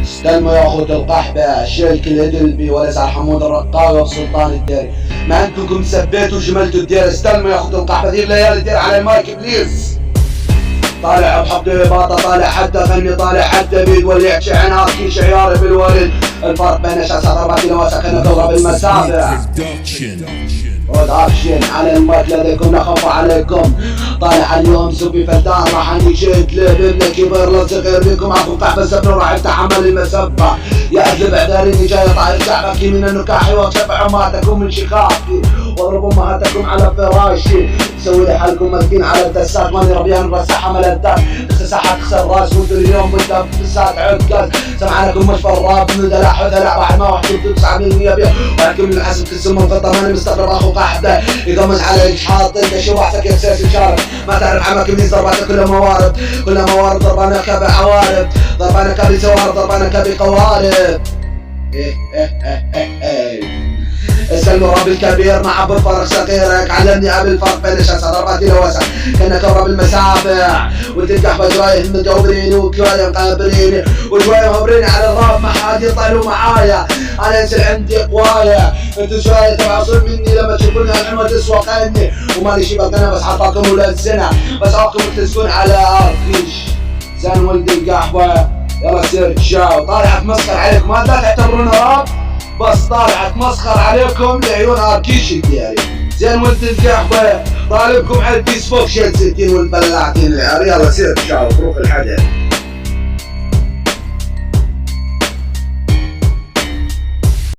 استلموا يا اخوة القحبة الشيك الهدلبي ولسع حمود الرقاوي وسلطان الديري. ما انتم سبيتوا وجملتوا الدير. استلموا يا اخوة القحبة ذي الليالي الدير على المايك بليز. طالع بحق باطة طالع حتى غني طالع حتى بيد وليع شعنات كي شعياري بالورد. الفرق بين شاسات 4 كيلو سكن ضرب المسافة. برودكشن على المايك لديكم نخاف عليكم. طالع اليوم سوبي فتان راح نجيت لابن كبير لصغير بكم عفوا قحبة سبن راح يتحمل المسبة. يا اهل بعداريني جاي طاير شعبكي من النكاح وشفع امهاتكم من شخافي واضرب امهاتكم على فراشي. سوي لي حالكم مسكين على الدسات ماني ربيان بس حملتات تخساحة تخسر راس وانتو اليوم وانت بتسات عكاز. سمعانكم مش فراب من دلع وذلع بعد ما وحدوا 9% بيه ولكن من الحسب تسمى الخطة ماني مستغرب اخو قحبة يقمز عليك حاط انت شو وحدك يا سيس الشارع. ما تعرف عمك مني ضربانك كلها موارد كلها موارد ضربانك بعوارد ضربانك بسوارد ضربانك بقوارب. استلم الرب الكبير مع بالفرق صغيرك علمني قبل الفرق بين شاسة 4 كيلو وسع كأنك رب المسافع وتنجح بجرايهم مجاوبريني وكوايا مقابريني وشوية مهبريني على الراب ما حد يطلعوا معايا. انا انزل عندي قوايا انتو شوية تبعصون مني لما تشوفوني الحين تسوى قيني ومالي شي بقنا بس حطاكم وللسنة بس اراكم تلسكون على اركيش زين ولد القحوة. يلا سير تشاو طالع اتمسخر عليكم ما تعتبرون راب بس طالع اتمسخر عليكم لعيون اركيش الدياري. زين ولد القحوة طالبكم على الفيسبوك شيل 60 والبلاعتين العيال. يلا سير تشاو فروق الحدث.